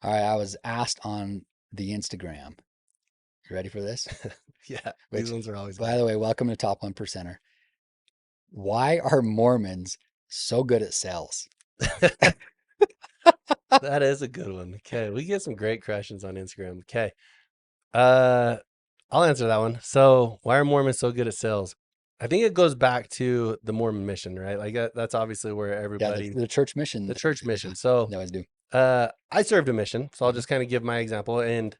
All right, I was asked on the Instagram. You ready for this? Yeah, these Which, ones are always by good. the way, welcome to Top One Percenter. Why are Mormons so good at sales? That is a good one. Okay, we get some great questions on Instagram. Okay, uh, I'll answer that one. So, why are Mormons so good at sales? I think it goes back to the Mormon mission, right? Like that's obviously where Yeah, everybody, the church mission. the church Yeah, mission. So, they always do. I served a mission, so I'll Mhm. just kind of give my example. And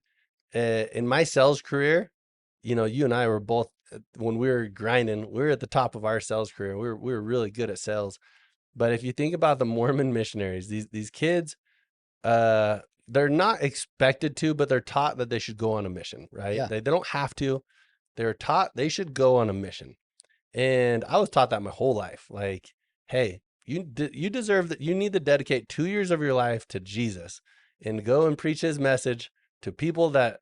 in my sales career, you and I were both when we were grinding, we were at the top of our sales career. We were really good at sales. But if you think about the Mormon missionaries, these kids, uh, they're not expected to, but they're taught that they should go on a mission, right? Yeah, They don't have to. They're taught they should go on a mission. And I was taught that my whole life. Like, hey, you deserve that. You need to dedicate 2 years of your life to Jesus and go and preach his message to people that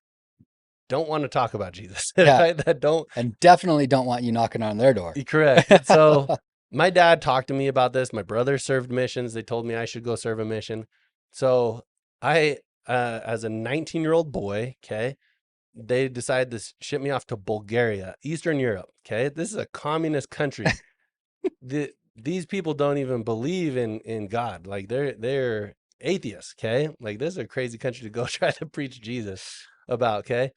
don't want to talk about Jesus, yeah, right? That don't. and definitely don't want you knocking on their door. Correct. So my dad talked to me about this. My brother served missions. They told me I should go serve a mission. So I, as a 19-year-old boy, okay, they decided to ship me off to Bulgaria, Eastern Europe. Okay, this is a communist country. These people don't even believe in God. Like they're atheists. Okay, like this is a crazy country to go try to preach Jesus about. Okay,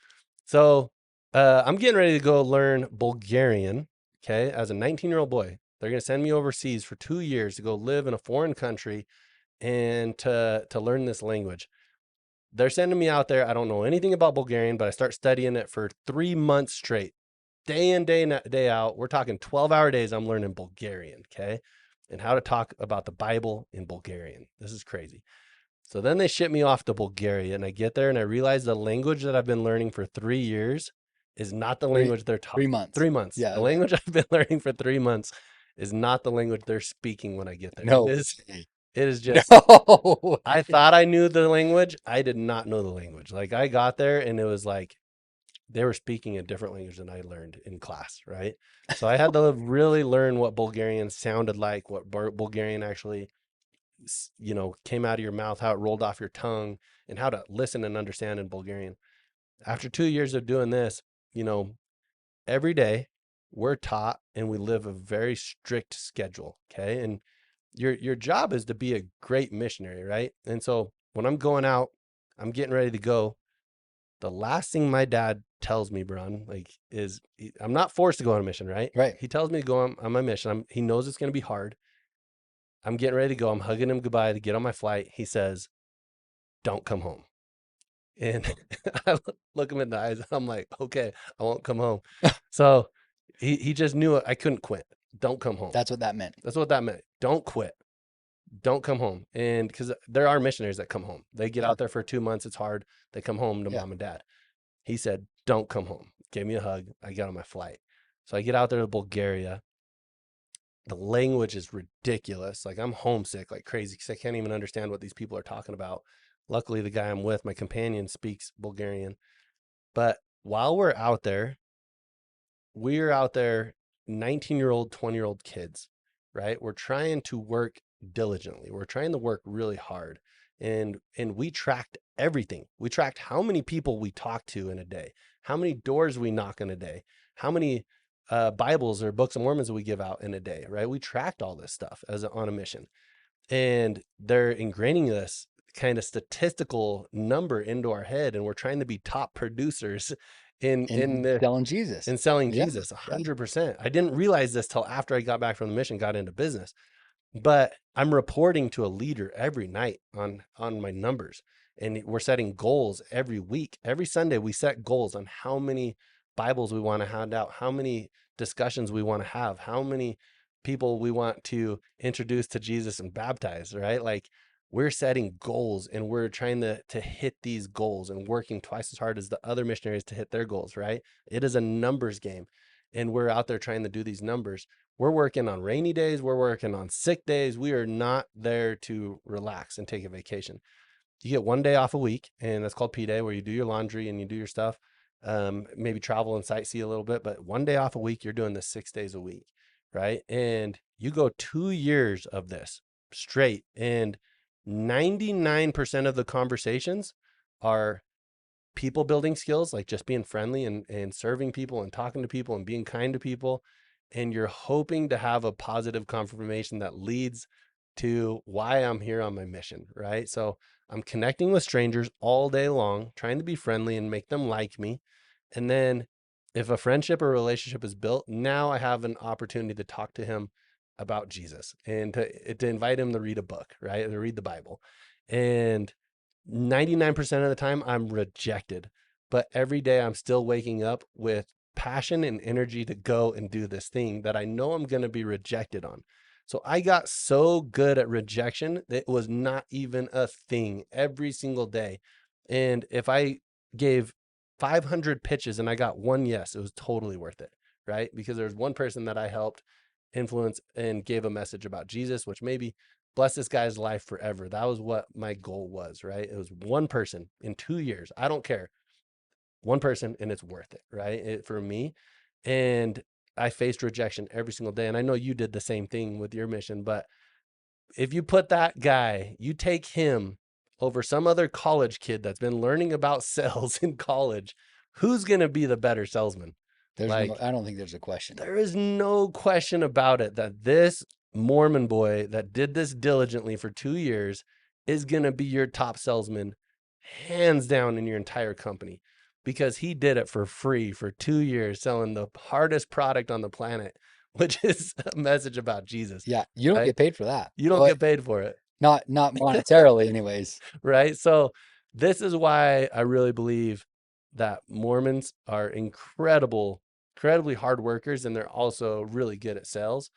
so I'm getting ready to go learn Bulgarian. Okay, as a 19-year-old boy, they're gonna send me overseas for 2 years to go live in a foreign country and to learn this language. They're sending me out there. I don't know anything about Bulgarian, but I start studying it for 3 months straight, day in, day out. We're talking 12-hour days. I'm learning Bulgarian, okay, and how to talk about the Bible in Bulgarian. This is crazy. So then they ship me off to Bulgaria, and I get there and I realize the language that I've been learning for 3 years is not the three language they're three talking. months. 3 months. Yeah, The language I've been learning for 3 months is not the language they're speaking when I get there. It no, is. It is just. no. I thought I knew the language. I did not know the language. Like I got there and it was like they were speaking a different language than I learned in class, right? So I had to really learn what Bulgarian sounded like, what Bulgarian actually, came out of your mouth, how it rolled off your tongue, and how to listen and understand in Bulgarian. After 2 years of doing this, you know, every day we're taught and we live a very strict schedule. Okay. And your job is to be a great missionary, right? And so when I'm going out, I'm getting ready to go. The last thing my dad tells me, Bron, like, is I'm not forced to go on a mission, right? Right. He tells me to go on my mission. He knows it's going to be hard. I'm getting ready to go. I'm hugging him goodbye to get on my flight. He says, "Don't come home." And I look him in the eyes. I'm like, "Okay, I won't come home." So he just knew I couldn't quit. Don't come home. That's what that meant. That's what that meant. Don't quit. Don't come home. And because there are missionaries that come home, they get Yeah, out there for 2 months. It's hard. They come home to yeah. mom and dad. He said, "Don't come home." Gave me a hug. I got on my flight. So I get out there to Bulgaria. The language is ridiculous. Like I'm homesick like crazy because I can't even understand what these people are talking about. Luckily, the guy I'm with, my companion, speaks Bulgarian. But while we're out there, 19-year-old, 20-year-old kids, right? We're trying to work diligently. We're trying to work really hard. And we tracked everything. We tracked how many people we talked to in a day, how many doors we knock in a day, how many Bibles or books of Mormons we give out in a day, right? We tracked all this stuff on a mission. And they're ingraining this kind of statistical number into our head, and we're trying to be top producers in And the selling Jesus. and selling Yeah, Jesus yeah. 100%. I didn't realize this till after I got back from the mission, got into business. But I'm reporting to a leader every night on my numbers, and we're setting goals every week. Every Sunday we set goals on how many Bibles we want to hand out, how many discussions we want to have, how many people we want to introduce to Jesus and baptize, right? Like we're setting goals and we're trying to hit these goals and working twice as hard as the other missionaries to hit their goals, right? It is a numbers game. And we're out there trying to do these numbers. We're working on rainy days. We're working on sick days. We are not there to relax and take a vacation. You get one day off a week, and that's called P Day, where you do your laundry and you do your stuff, maybe travel and sightsee a little bit. But one day off a week, you're doing this 6 days a week, right? And you go 2 years of this straight. And 99% of the conversations are people building skills, like just being friendly and serving people and talking to people and being kind to people. And you're hoping to have a positive confirmation that leads to why I'm here on my mission, right? So I'm connecting with strangers all day long, trying to be friendly and make them like me. And then if a friendship or relationship is built, now I have an opportunity to talk to him about Jesus and to invite him to read a book, right? To read the Bible. And 99% of the time I'm rejected, but every day I'm still waking up with passion and energy to go and do this thing that I know I'm going to be rejected on. So I got so good at rejection that it was not even a thing every single day. And if I gave 500 pitches and I got one yes, it was totally worth it, right? Because there's one person that I helped influence and gave a message about Jesus, which maybe bless this guy's life forever. That was what my goal was, right? It was one person in 2 years. I don't care. One person, and it's worth it, right? For me. And I faced rejection every single day. And I know you did the same thing with your mission, but if you put that guy, you take him over some other college kid that's been learning about sales in college, who's going to be the better salesman? I don't think there's a question. There is no question about it that this Mormon boy that did this diligently for 2 years is going to be your top salesman, hands down, in your entire company, because he did it for free for 2 years, selling the hardest product on the planet, which is a message about Jesus. Yeah, you don't Right? get paid for that. You don't get paid for it. Not monetarily, anyways. Right? So this is why I really believe that Mormons are incredibly hard workers, and they're also really good at sales.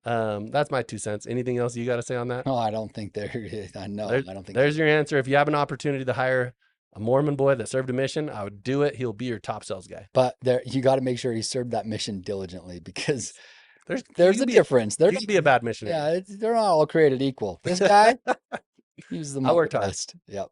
That's my 2 cents. Anything else you got to say on that? No, I don't think there is. I know. I don't think There's your answer. If you have an opportunity to hire a Mormon boy that served a mission, I would do it. He'll be your top sales guy. But you got to make sure he served that mission diligently, because There's a difference. He can be a bad missionary. Yeah, they're not all created equal. This guy, he was the I worked hard. best. Yep.